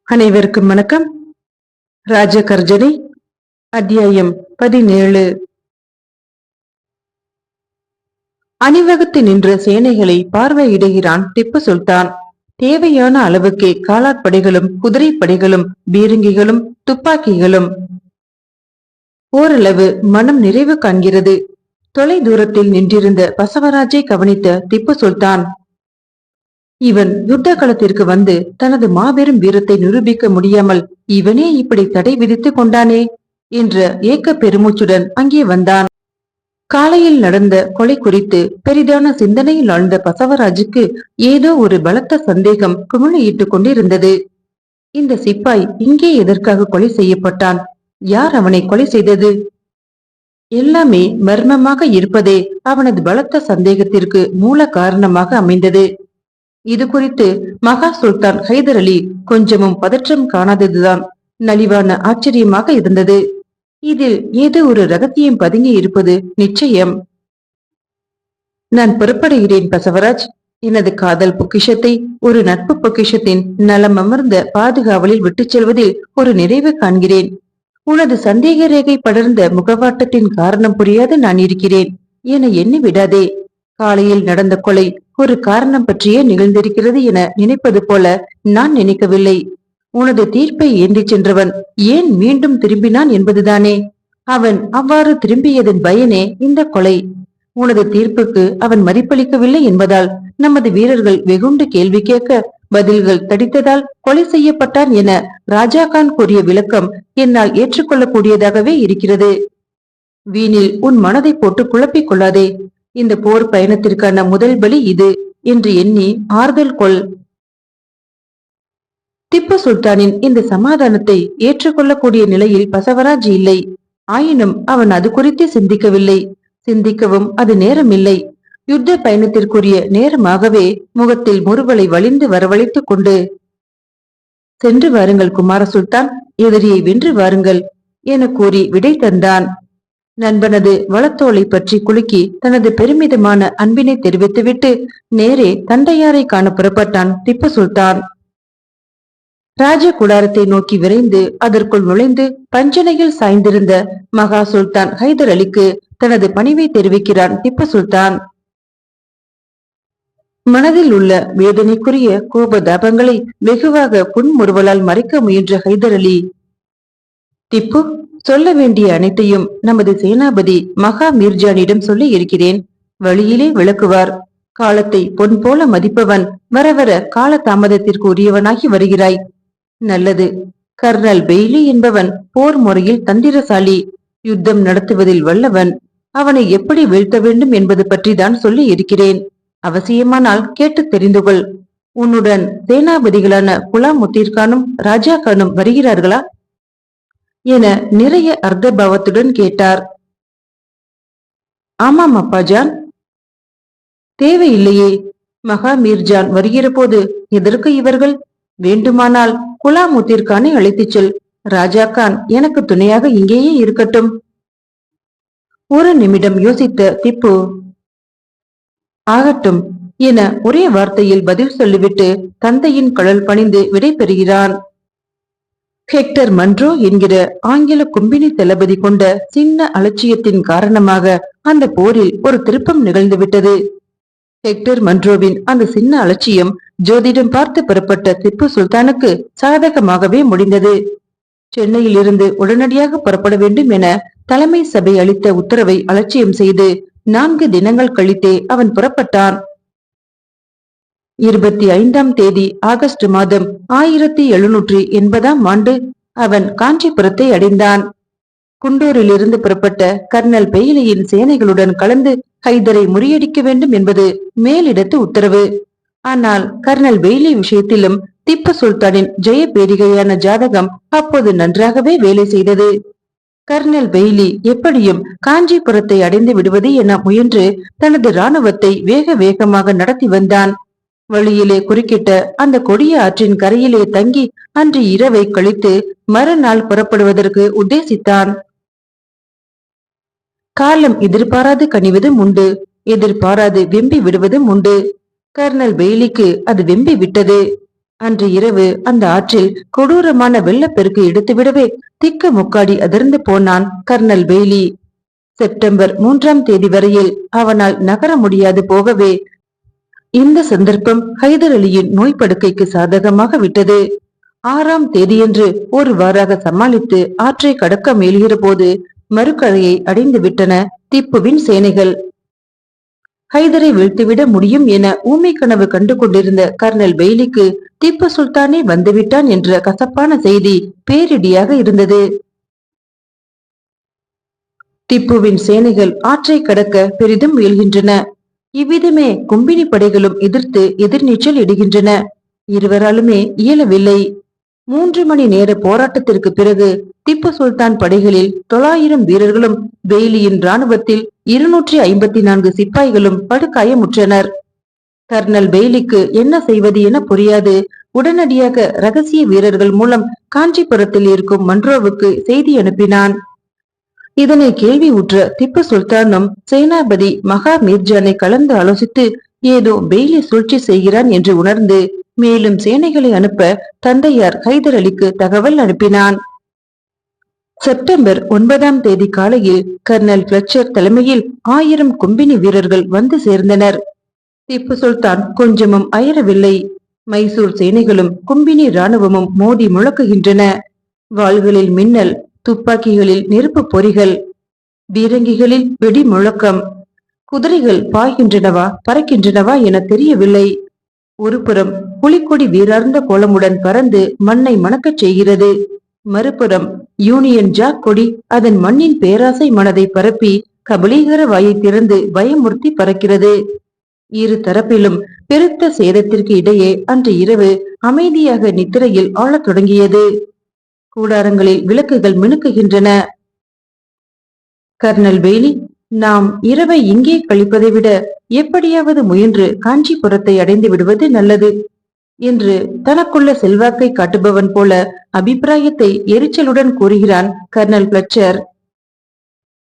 அனைவருக்கும் வணக்கம். ராஜகர்ஜனை அத்தியாயம் 17. அணிவகுத்து நின்ற சேனைகளை பார்வையிடுகிறான் திப்பு சுல்தான். தேவையான அளவுக்கே காலாட்படைகளும் குதிரைப்படைகளும் பீரங்கிகளும் துப்பாக்கிகளும். ஓரளவு மனம் நிறைவு காண்கிறது. தொலை தூரத்தில் நின்றிருந்த பசவராஜை கவனித்த திப்பு சுல்தான், இவன் யுத்த களத்திற்கு வந்து தனது மாபெரும் வீரத்தை நிரூபிக்க முடியாமல் இவனே இப்படி தடை விதித்துக் கொண்டானே என்ற ஏக்க பெருமூச்சுடன் அங்கே வந்தான். காலையில் நடந்த கொலை குறித்து பெரிதான சிந்தனையில் ஆழ்ந்த பசவராஜுக்கு ஏதோ ஒரு பலத்த சந்தேகம் குமிழியிட்டுக் கொண்டிருந்தது. இந்த சிப்பாய் இங்கே எதற்காக கொலை செய்யப்பட்டான்? யார் அவனை கொலை செய்தது? எல்லாமே மர்மமாக இருப்பதே அவனது பலத்த சந்தேகத்திற்கு மூல காரணமாக அமைந்தது. இது குறித்து மகா சுல்தான் ஹைதர் அலி கொஞ்சமும் பதற்றம் காணாததுதான் நலிவான ஆச்சரியமாக இருந்தது. இதில் ஏதோ ஒரு ரகசியம் பதுங்கி இருப்பது நிச்சயம். நான் புறப்படுகிறேன் பசவராஜ். எனது காதல் பொக்கிஷத்தை ஒரு நட்பு பொக்கிஷத்தின் நலம் அமர்ந்த பாதுகாவலில் விட்டுச் செல்வதில் ஒரு நிறைவு காண்கிறேன். உனது சந்தேக ரேகை படர்ந்த முகவாட்டத்தின் காரணம் புரியாது நான் இருக்கிறேன் என எண்ணி விடாதே. காலையில் நடந்த கொலை ஒரு காரணம் பற்றியே நிகழ்ந்திருக்கிறது என நினைப்பது போல நான் நினைக்கவில்லை. உனது தீர்ப்பை ஏந்தி சென்றவன் ஏன் மீண்டும் திரும்பினான் என்பதுதானே. அவன் அவ்வாறு திரும்பியதன் பயனே இந்த கொலை. உனது தீர்ப்புக்கு அவன் மதிப்பளிக்கவில்லை என்பதால் நமது வீரர்கள் வெகுண்டு கேள்வி கேட்க பதில்கள் தடித்ததால் கொலை செய்யப்பட்டான் என ராஜாகான் கூறிய விளக்கம் என்னால் ஏற்றுக்கொள்ளக்கூடியதாகவே இருக்கிறது. வீணில் உன் மனதை போட்டு குழப்பிக் கொள்ளாதே. இந்த போர் பயணத்திற்கான முதல் பலி இது என்று எண்ணி ஆறுதல் கொள். திப்பு சுல்தானின் இந்த சமாதானத்தை ஏற்றுக்கொள்ளக்கூடிய நிலையில் பசவராஜ் இல்லை. ஆயினும் அவன் அது குறித்து சிந்திக்கவில்லை. சிந்திக்கவும் அது நேரமில்லை. யுத்த பயணத்திற்குரிய நேரமாகவே முகத்தில் முறுவலை வலிந்து வரவழைத்துக் கொண்டு, சென்று வாருங்கள் குமார சுல்தான், எதிரியை வென்று வாருங்கள் என கூறி விடை தந்தான். நண்பனது வளத்தோலை பற்றி குலுக்கி தனது பெருமிதமான அன்பினை தெரிவித்துவிட்டு நேரே தந்தையாரை காண புறப்பட்டான் திப்பு சுல்தான். ராஜ குடாரத்தை நோக்கி விரைந்து அதற்குள் நுழைந்து பஞ்சனையில் சாய்ந்திருந்த மகா சுல்தான் ஹைதர் அலிக்கு தனது பணிவை தெரிவிக்கிறான் திப்பு சுல்தான். மனதில் உள்ள வேதனைக்குரிய கோபதாபங்களை வெகுவாக புன்முறுவலால் மறைக்க முயன்ற ஹைதர் அலி, திப்பு, சொல்ல வேண்டிய அனைத்தையும் நமது சேனாபதி மகா மீர்ஜானிடம் சொல்லி இருக்கிறேன். வழியிலே விளக்குவார். காலத்தை பொன் போல மதிப்பவன் வர வர கால தாமதத்திற்கு உரியவனாகி வருகிறாய். நல்லது. கர்னல் பெய்லி என்பவன் போர் முறையில் தந்திரசாலி, யுத்தம் நடத்துவதில் வல்லவன். அவனை எப்படி வீழ்த்த வேண்டும் என்பது பற்றி தான் சொல்லி இருக்கிறேன். அவசியமானால் கேட்டு தெரிந்து கொள். உன்னுடன் சேனாபதிகளான குலாமுத்தீர்கானும் ராஜா கானும் வருகிறார்களா என நிறைய அர்த்தபாவத்துடன் கேட்டார். ஆமாம் அப்பாஜான். தேவையில்லையே. மகா மீர்ஜான் வருகிற போது எதற்கு இவர்கள்? வேண்டுமானால் குலாமுத்தீர்கானை அழைத்துச் செல். ராஜாகான் எனக்கு துணையாக இங்கேயே இருக்கட்டும். ஒரு நிமிடம் யோசித்த திப்பு, ஆகட்டும் என ஒரே வார்த்தையில் பதில் சொல்லிவிட்டு தந்தையின் கழல் பணிந்து விடை பெறுகிறான். ஹெக்டர் மன்றோ என்கிற ஆங்கில கும்பினி தளபதி கொண்ட சின்ன அலட்சியத்தின் காரணமாக அந்த போரில் ஒரு திருப்பம் நிகழ்ந்துவிட்டது. ஹெக்டர் மன்ரோவின் அந்த சின்ன அலட்சியம் ஜோதிடம் பார்த்து புறப்பட்ட திப்பு சுல்தானுக்கு சாதகமாகவே முடிந்தது. சென்னையில் இருந்து உடனடியாக புறப்பட வேண்டும் என தலைமை சபை அளித்த உத்தரவை அலட்சியம் செய்து 4 தினங்கள் கழித்தே அவன் புறப்பட்டான். 25ஆம் தேதி ஆகஸ்ட் மாதம் 1780ஆம் ஆண்டு அவன் காஞ்சிபுரத்தை அடைந்தான். குண்டூரிலிருந்து புறப்பட்ட கர்னல் பெய்லியின் சேனைகளுடன் கலந்து ஹைதரை முறியடிக்க வேண்டும் என்பது மேலிடத்து உத்தரவு. ஆனால் கர்னல் பெய்லி விஷயத்திலும் திப்பு சுல்தானின் ஜெய பேரிகையான ஜாதகம் அப்போது நன்றாகவே வேலை செய்தது. கர்னல் பெய்லி எப்படியும் காஞ்சிபுரத்தை அடைந்து விடுவது என முயன்று தனது இராணுவத்தை வேக வேகமாக நடத்தி வந்தான். வழியிலே குறுக்கிட்ட அந்த கொடிய ஆற்றின் கரையிலே தங்கி அன்று இரவை கழித்து மறுநாள் புறப்படுவதற்கு உத்தேசித்தான். காலம் எதிர்பாராது கனிவதும் உண்டு, எதிர்பாராது வெம்பி விடுவதும் உண்டு. கர்னல் பெய்லிக்கு அது வெம்பி விட்டது. அன்று இரவு அந்த ஆற்றில் கொடூரமான வெள்ளப்பெருக்கு எடுத்துவிடவே திக்கு முக்காடி அதிர்ந்து போனான் கர்னல் பெய்லி. செப்டம்பர் 3ஆம் தேதி வரையில் அவனால் நகர முடியாது போகவே இந்த சந்தர்ப்பம் ஹைதர் அலியின் நோய் படுக்கைக்கு சாதகமாக விட்டது. 6ஆம் தேதியன்று ஒருவாறாக சமாளித்து ஆற்றை கடக்க முயல்கிற போது மறுக்கரையை அடைந்து விட்டன திப்புவின் சேனைகள். ஹைதரை வீழ்த்திவிட முடியும் என ஊமை கனவு கண்டு கொண்டிருந்த கர்னல் பெய்லிக்கு திப்பு சுல்தானே வந்துவிட்டான் என்ற கசப்பான செய்தி பேரிடியாக இருந்தது. திப்புவின் சேனைகள் ஆற்றை கடக்க பெரிதும் முயல்கின்றன. இவ்விதமே கும்பினி படைகளும் எதிர்த்து எதிர்நீச்சல் இடுகின்றன. இருவராலுமே இயலவில்லை. 3 மணி நேர போராட்டத்திற்கு பிறகு திப்பு சுல்தான் படைகளில் 900 வீரர்களும் பெய்லியின் இராணுவத்தில் 254 சிப்பாய்களும் படுகாயமுற்றனர். கர்னல் பெய்லிக்கு என்ன செய்வது என புரியாது உடனடியாக ரகசிய வீரர்கள் மூலம் காஞ்சிபுரத்தில் இருக்கும் மன்ரோவுக்கு செய்தி அனுப்பினான். இதனை கேள்வி உற்ற திப்பு சுல்தானும் சேனாபதி மகா மீர்ஜானை கலந்து ஆலோசித்து ஏதோ பெய்லி சூழ்ச்சி செய்கிறான் என்று உணர்ந்து மேலும் சேனைகளை அனுப்ப தந்தையார் ஹைதர் அலிக்கு தகவல் அனுப்பினான். செப்டம்பர் 9ஆம் தேதி காலையில் கர்னல் பிளச்சர் தலைமையில் 1000 கும்பினி வீரர்கள் வந்து சேர்ந்தனர். திப்பு சுல்தான் கொஞ்சமும் அயரவில்லை. மைசூர் சேனைகளும் கும்பினி இராணுவமும் மோதி முழக்குகின்றன. வாள்களில் மின்னல், துப்பாக்கிகளில் நெருப்பு பொறிகள், பீரங்கிகளில் வெடி முழக்கம். குதிரைகள் பாய்கின்றனவா பறக்கின்றனவா என தெரியவில்லை. ஒருபுறம் புலிக்கொடி வீரார்ந்த கோலமுடன் பறந்து மண்ணை மணக்கச் செய்கிறது. மறுபுறம் யூனியன் ஜாக் கொடி அதன் மண்ணின் பேராசை மனதை பரப்பி கபலீகர வாயை திறந்து பயமுறுத்தி பறக்கிறது. இரு தரப்பிலும் பெருத்த சேதத்திற்கு இடையே அன்று இரவு அமைதியாக நித்திரையில் ஆளத் தொடங்கியது. கூடாரங்களில் விளக்குகள் மினுக்குகின்றன. கர்னல் பெய்லி, நாம் இரவை இங்கே கழிப்பதை விட எப்படியாவது முயன்று காஞ்சிபுரத்தை அடைந்து விடுவது நல்லது என்று தனக்குள்ள செல்வாக்கை காட்டுபவன் போல அபிப்பிராயத்தை எரிச்சலுடன் கூறுகிறான் கர்னல் பிளச்சர்.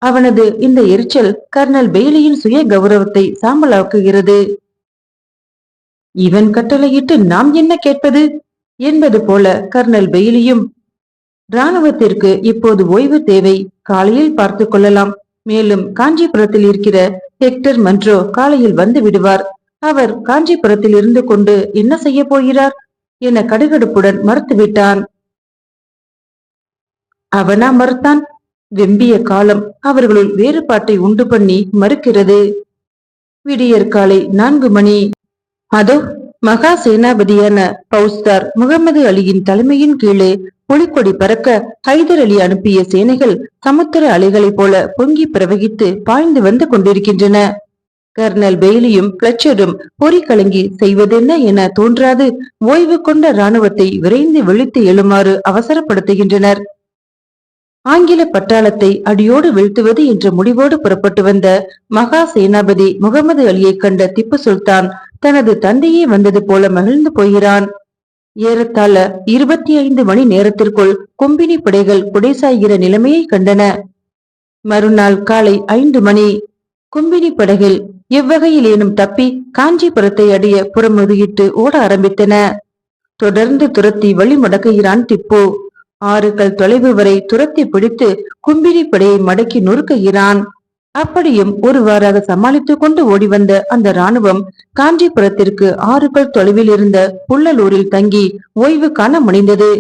அவனது இந்த எரிச்சல் கர்னல் பெய்லியின் சுய கௌரவத்தை சாம்பலாக்குகிறது. இவன் கட்டளையிட்டு நாம் என்ன கேட்பது என்பது போல கர்னல் பெய்லியும், இராணுவத்திற்கு இப்போது ஓய்வு தேவை, காலையில் பார்த்து கொள்ளலாம். மேலும் காஞ்சிபுரத்தில் இருக்கிற ஹெக்டர் மன்றோ காலையில் வந்து விடுவார். அவர் காஞ்சிபுரத்தில் இருந்து கொண்டு என்ன செய்ய போகிறார் என கடுகடுப்புடன் மறுத்துவிட்டான். அவனா மறுத்தான்? வெம்பிய காலம் அவர்களுள் வேறுபாட்டை உண்டு பண்ணி மறுக்கிறது. விடியற் காலை 4 மணி. அதோ மகா சேனாபதியான பௌஸ்தார் முகமது அலியின் தலைமையின் கீழே புலிக்கொடி பறக்க ஹைதர் அலி அனுப்பிய சேனைகள் சமுத்திர அலைகளைப் போல பொங்கி பிரவகித்து பாய்ந்து வந்து கொண்டிருக்கின்றன. கர்னல் பெய்லியும் பிளச்சரும் பொறி கலங்கி செய்வதென்ன என தோன்றாது ஓய்வு கொண்ட இராணுவத்தை விரைந்து விழித்து எழுமாறு அவசரப்படுத்துகின்றனர். ஆங்கில பட்டாளத்தை அடியோடு வீழ்த்துவது என்ற முடிவோடு புறப்பட்டு வந்த மகா சேனாபதி முகமது அலியை கண்ட திப்பு சுல்தான் தனது தந்தையே வந்தது போல மகிழ்ந்து போகிறான். ஏறத்தாழ 25 மணி நேரத்திற்குள் கும்பினி படைகள் குடைசாய்கிற நிலைமையை கண்டன. மறுநாள் காலை 5 மணி. கும்பினி படைகள் எவ்வகையிலேனும் தப்பி காஞ்சிபுரத்தை அடைய புறமுதுகிட்டு ஓட ஆரம்பித்தன. தொடர்ந்து துரத்தி வழி முடக்குகிறான் திப்பு. 6 கல் தொலைவு வரை துரத்தி பிடித்து கும்பினி படையை மடக்கி நொறுக்குகிறான். அப்படியும் ஒருவாறாக சமாளித்துக் கொண்டு ஓடி வந்த அந்த இராணுவம் காஞ்சிபுரத்திற்கு 6 கல் தொலைவில் இருந்த புள்ளலூரில் தங்கி ஓய்வு காண முனைந்தது.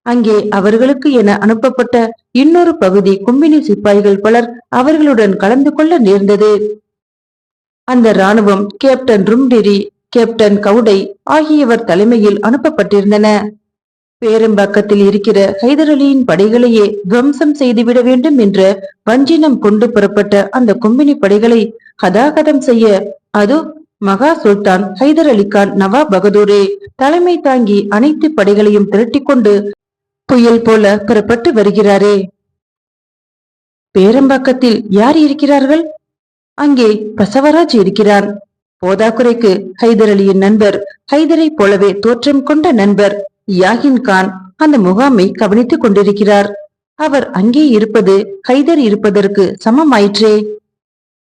அங்கே அவர்களுக்கு என அனுப்பப்பட்ட இன்னொரு பகுதி கும்பினி சிப்பாய்கள் பலர் அவர்களுடன் கலந்து கொள்ள நேர்ந்தது. அந்த இராணுவம் கேப்டன் ரும்டிரி, கேப்டன் கவுடை ஆகியவர் தலைமையில் அனுப்பப்பட்டிருந்தன. பேரம்பாக்கத்தில் இருக்கிற ஹைதர் அலியின் படைகளையே துவம்சம் செய்துவிட வேண்டும் என்ற வஞ்சினம் கொண்டு புறப்பட்ட அந்த கும்பினி படைகளை ஹதாகதம் செய்ய அதோ மகா சுல்தான் ஹைதர் அலிகான் நவாப் பகதூரே தலைமை தாங்கி அனைத்து படைகளையும் திரட்டி கொண்டு புயல் போல புறப்பட்டு வருகிறாரே. பேரம்பாக்கத்தில் யார் இருக்கிறார்கள்? அங்கே பசவராஜ் இருக்கிறான். போதாக்குறைக்கு ஹைதர் அலியின் நண்பர், ஹைதரை போலவே தோற்றம் கொண்ட நண்பர் யாகின் கான் அந்த முகாமை கவனித்துக் கொண்டிருக்கிறார். அவர் அங்கே இருப்பது ஹைதர் இருப்பதற்கு சமமாயிற்றே.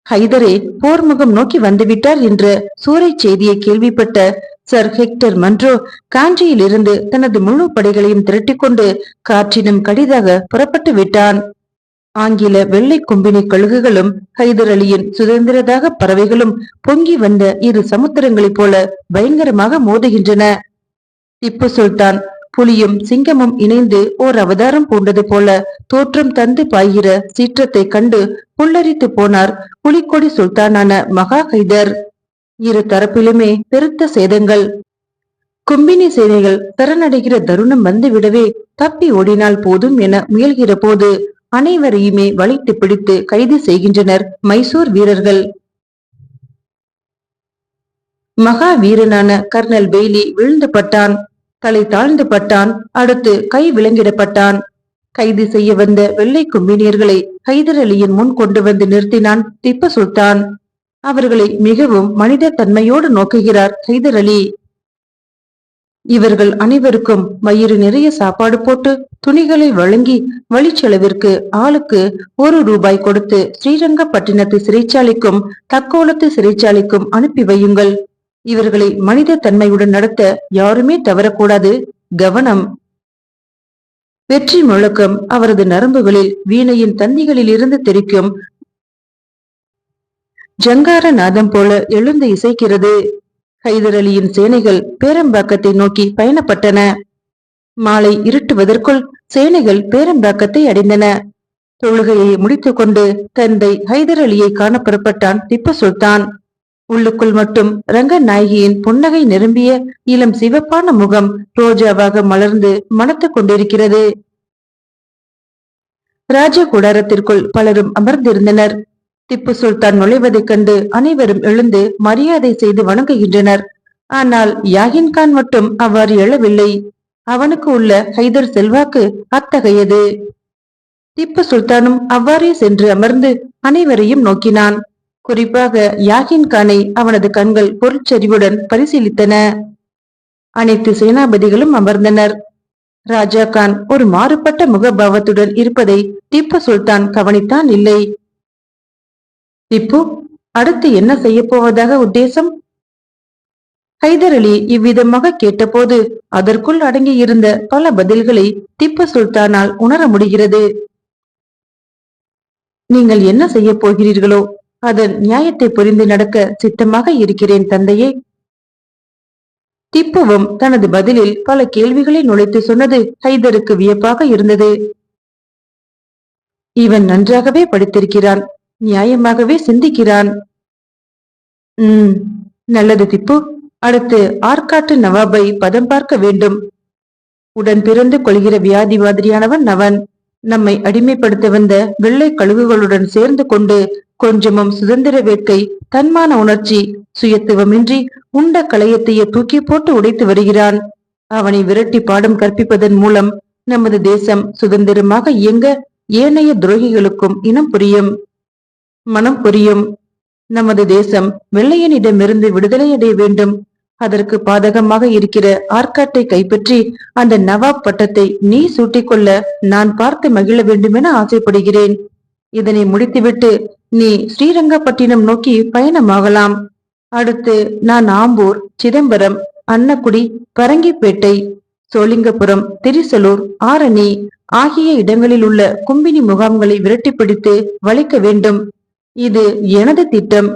ஹைதரே போர் முகம் நோக்கி வந்துவிட்டார் என்ற சூறை செய்தியை கேள்விப்பட்ட சர் ஹெக்டர் மன்றோ காஞ்சியிலிருந்து தனது முழு படைகளையும் திரட்டிக்கொண்டு காற்றினும் கடிதாக புறப்பட்டு விட்டான். ஆங்கில வெள்ளை கொம்பினி கழுகுகளும் ஹைதர் அலியின் சுதந்திரதாக பறவைகளும் பொங்கி வந்த இரு சமுத்திரங்களைப் போல பயங்கரமாக மோதுகின்றன. திப்பு சுல்தான் புலியும் சிங்கமும் இணைந்து ஓர் அவதாரம் பூண்டது போல தோற்றம் தந்து பாய்கிற சீற்றத்தை கண்டு புல்லரித்து போனார் புலிக்கொடி சுல்தானான மகா ஹைதர். இரு தரப்பிலுமே பெருத்த சேதங்கள். கும்பினி சேனைகள் சரணடைகிற தருணம் வந்துவிடவே தப்பி ஓடினால் போதும் என முயல்கிற போது அனைவரையுமே வளைத்து பிடித்து கைது செய்கின்றனர் மைசூர் வீரர்கள். மகா வீரனான கர்னல் பெய்லி விழுந்து பட்டான். தலை தாழ்ந்து பட்டான். அடுத்து கை விலங்கிடப்பட்டான். கைது செய்ய வந்த வெள்ளை கும்பினியர்களை ஹைதர் அலியின் முன் கொண்டு வந்து நிறுத்தினான் திப்பு சுல்தான். அவர்களை மிகவும் மனித தன்மையோடு நோக்குகிறார் ஹைதர் அலி. இவர்கள் அனைவருக்கும் வயிறு நிறைய சாப்பாடு போட்டு துணிகளை வழங்கி வழிச்செலவிற்கு ஆளுக்கு 1 ரூபாய் கொடுத்து ஸ்ரீரங்கப்பட்டினத்து சிறைச்சாலைக்கும் தக்கோலத்து சிறைச்சாலைக்கும் அனுப்பி வையுங்கள். இவர்களை மனித தன்மையுடன் நடத்த யாருமே தவறக்கூடாது. கவனம். வெற்றி முழக்கம் அவரது நரம்புகளில் வீணையின் தந்திகளில் இருந்து தெரிக்கும் ஜங்கார நாதம் போல எழுந்து இசைக்கிறது. ஹைதர் அலியின் சேனைகள் பேரம்பாக்கத்தை நோக்கி பயணப்பட்டன. மாலை இருட்டுவதற்குள் சேனைகள் பேரம்பாக்கத்தை அடைந்தன. தொழுகையை முடித்துக் கொண்டு தந்தை ஹைதர் அலியை காண புறப்பட்டான் திப்பு சுல்தான். உள்ளுக்குள் மட்டும் ரங்கநாயகியின் புன்னகை நிரம்பிய இளம் சிவப்பான முகம் ரோஜாவாக மலர்ந்து மணத்துக் கொண்டிருக்கிறது. ராஜ கூடாரத்திற்குள் பலரும் அமர்ந்திருந்தனர். திப்பு சுல்தான் நுழைவதைக் கண்டு அனைவரும் எழுந்து மரியாதை செய்து வணங்குகின்றனர். ஆனால் யாகின் கான் மட்டும் அவ்வாறு எழவில்லை. அவனுக்கு உள்ள ஹைதர் செல்வாக்கு அத்தகையது. திப்பு சுல்தானும் அவ்வாறே சென்று அமர்ந்து அனைவரையும் நோக்கினான். குறிப்பாக யாகின் கானை அவனது கண்கள் பொருட்செறிவுடன் பரிசீலித்தன. அனைத்து சேனாபதிகளும் அமர்ந்தனர். ராஜா கான் ஒரு மாறுபட்ட முகபாவத்துடன் இருப்பதை திப்பு சுல்தான் கவனித்தான் இல்லை. திப்பு, அடுத்து என்ன செய்ய போவதாக உத்தேசம்? ஹைதர் அலி இவ்விதமாக கேட்டபோது அதற்குள் அடங்கி இருந்த பல பதில்களை திப்பு சுல்தானால் உணர முடிகிறது. நீங்கள் என்ன செய்ய போகிறீர்களோ அதன் நியாயத்தை புரிந்து நடக்க சித்தமாக இருக்கிறேன் தந்தையே. திப்புவும் தனது பதிலில் பல கேள்விகளை நுழைத்து சொன்னது ஹைதருக்கு வியப்பாக இருந்தது. இவன் நன்றாகவே படித்திருக்கிறான், நியாயமாகவே சிந்திக்கிறான். நல்லது திப்பு. அடுத்து ஆற்காட்டு நவாபை பதம் பார்க்க வேண்டும். உடன் பிறந்து கொள்கிற வியாதி மாதிரியானவன் அவன். நம்மை அடிமைப்படுத்த வந்த வெள்ளை கழுகுகளுடன் சேர்ந்து கொண்டு கொஞ்சமும் சுதந்திர வேட்கை, தன்மான உணர்ச்சி, சுயத்துவமின்றி உண்ட களையத்தையே தூக்கி போட்டு உடைத்து வருகிறான். அவனை விரட்டி பாடம் கற்பிப்பதன் மூலம் நமது தேசம் சுதந்திரமாக இயங்க ஏனைய துரோகிகளுக்கும் இனம் புரியும், மனம் புரியும். நமது தேசம் வெள்ளையனிடமிருந்து விடுதலை அடைய வேண்டும். அதற்கு பாதகமாக இருக்கிற ஆற்காட்டை கைப்பற்றி அந்த நவாப் பட்டத்தை நீ சூட்டிக்கொள்ள நான் பார்த்து மகிழ வேண்டுமென ஆசைப்படுகிறேன். இதனை முடித்துவிட்டு நீ ஸ்ரீரங்கப்பட்டினம் நோக்கி பயணமாகலாம். அடுத்து நான் ஆம்பூர், சிதம்பரம், அன்னக்குடி, பரங்கிப்பேட்டை, சோளிங்கபுரம், திரிசலூர், ஆரணி ஆகிய இடங்களில் உள்ள கும்பினி முகாம்களை விரட்டி பிடித்து வளைக்க வேண்டும். இது எனது திட்டம்.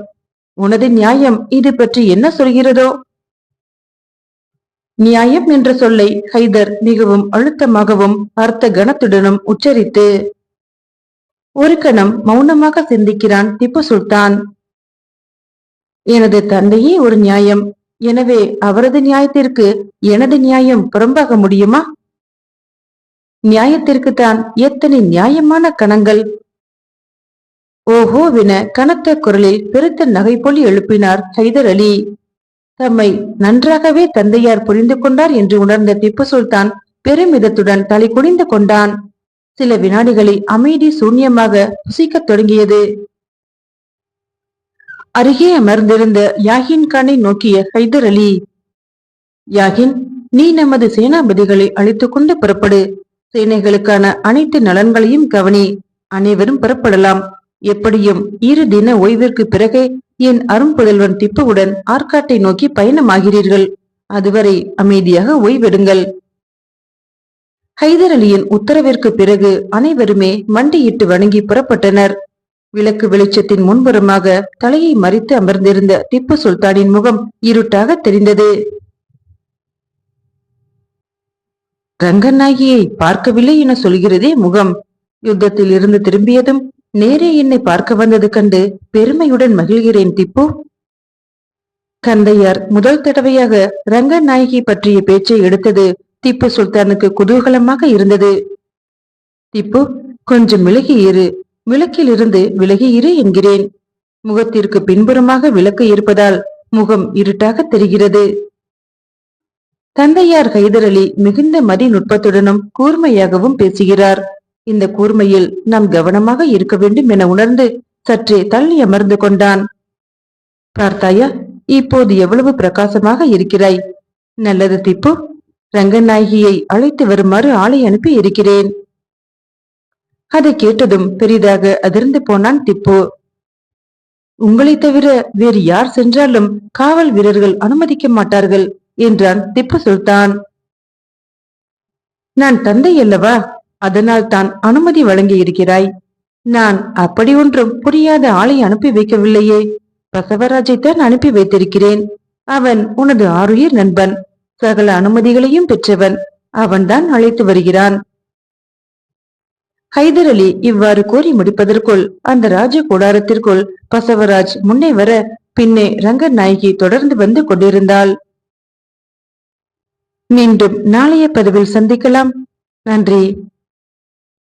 உனது நியாயம் இது பற்றி என்ன சொல்கிறதோ? நியாயம் என்ற சொல்லை ஹைதர் மிகவும் அழுத்தமாகவும் அர்த்த கனத்துடனும் உச்சரித்து ஒரு கணம் மௌனமாக சிந்திக்கிறான் திப்பு சுல்தான். எனது தந்தையே ஒரு நியாயம். எனவே அவரது நியாயத்திற்கு எனது நியாயம் புறம்பாக முடியுமா? நியாயத்திற்குத்தான் எத்தனை நியாயமான கணங்கள்! ஓஹோவென கனத்த குரலில் பெருத்த நகைப்பொலி எழுப்பினார் ஹைதர் அலி. தம்மை நன்றாகவே தந்தையார் புரிந்து கொண்டார் என்று உணர்ந்த திப்பு சுல்தான் பெருமிதத்துடன் தலை குனிந்து கொண்டான். சில வினாடிகளை அமைதி சூன்யமாக புசிக்கத் தொடங்கியது. அருகே அமர்ந்திருந்த யாகின் கானை நோக்கிய ஹைதர் அலி, யாகின், நீ நமது சேனாபதிகளை அழைத்துக் கொண்டு புறப்படு. சேனைகளுக்கான அனைத்து நலன்களையும் கவனி. அனைவரும் புறப்படலாம். எப்படியும் 2 தின ஓய்விற்கு பிறகே என் அரும்புதல்வன் திப்புவுடன் ஆற்காட்டை நோக்கி பயணமாகிறீர்கள். அதுவரை அமைதியாக ஓய்வெடுங்கள். ஹைதர் அலியின் உத்தரவிற்கு பிறகு அனைவருமே மண்டியிட்டு வணங்கி புறப்பட்டனர். விளக்கு வெளிச்சத்தின் முன்புறமாக தலையை மறைத்து அமர்ந்திருந்த திப்பு சுல்தானின் முகம் இருட்டாக தெரிந்தது. ரங்கநாயகியை பார்க்கவில்லை என சொல்கிறதே முகம். யுத்தத்தில் இருந்து திரும்பியதும் நேரே என்னை பார்க்க வந்தது கண்டு பெருமையுடன் மகிழ்கிறேன் திப்பு. கந்தையார் முதல் தடவையாக ரங்கநாயகி பற்றிய பேச்சை எடுத்தது திப்பு சுல்தானுக்கு குதூகலமாக இருந்தது. திப்பு, கொஞ்சம் விலகி இரு, விளக்கில் இருந்து விலகி இரு என்கிறேன். முகத்திற்கு பின்புறமாக விளக்கு இருப்பதால் முகம் இருட்டாக தெரிகிறது. தந்தையார் ஹைதர் அலி மிகுந்த மதி நுட்பத்துடனும் கூர்மையாகவும் பேசுகிறார். இந்த கூர்மையில் நாம் கவனமாக இருக்க வேண்டும் என உணர்ந்து சற்றே தள்ளி அமர்ந்து கொண்டான். பார்த்தாயா, இப்போது எவ்வளவு பிரகாசமாக இருக்கிறாய். நல்லது திப்பு, ரங்கநாயகியை அழைத்து வருமாறு ஆளை அனுப்பி இருக்கிறேன். அதை கேட்டதும் பெரிதாக அதிர்ந்து போனான் திப்பு. உங்களை தவிர வேறு யார் சென்றாலும் காவல் வீரர்கள் அனுமதிக்க மாட்டார்கள் என்றான் திப்பு சுல்தான். நான் தந்தை அல்லவா, அதனால் தான் அனுமதி வழங்கி இருக்கிறாய். நான் அப்படி ஒன்றும் புரியாத ஆளை அனுப்பி வைக்கவில்லையே. பசவராஜைத்தான் அனுப்பி வைத்திருக்கிறேன். அவன் உனது ஆருயிர் நண்பன், சகல அனுமதிகளையும் பெற்றவன். அவன்தான் அழைத்து வருகிறான். ஹைதர் அலி இவ்வாறு கூறி முடிப்பதற்குள் அந்த ராஜ கூடாரத்திற்குள் பசவராஜ் முன்னே வர பின்னே ரங்கநாயகி தொடர்ந்து வந்து கொண்டிருந்தாள். மீண்டும் நாளைய பதிவில் சந்திக்கலாம். நன்றி.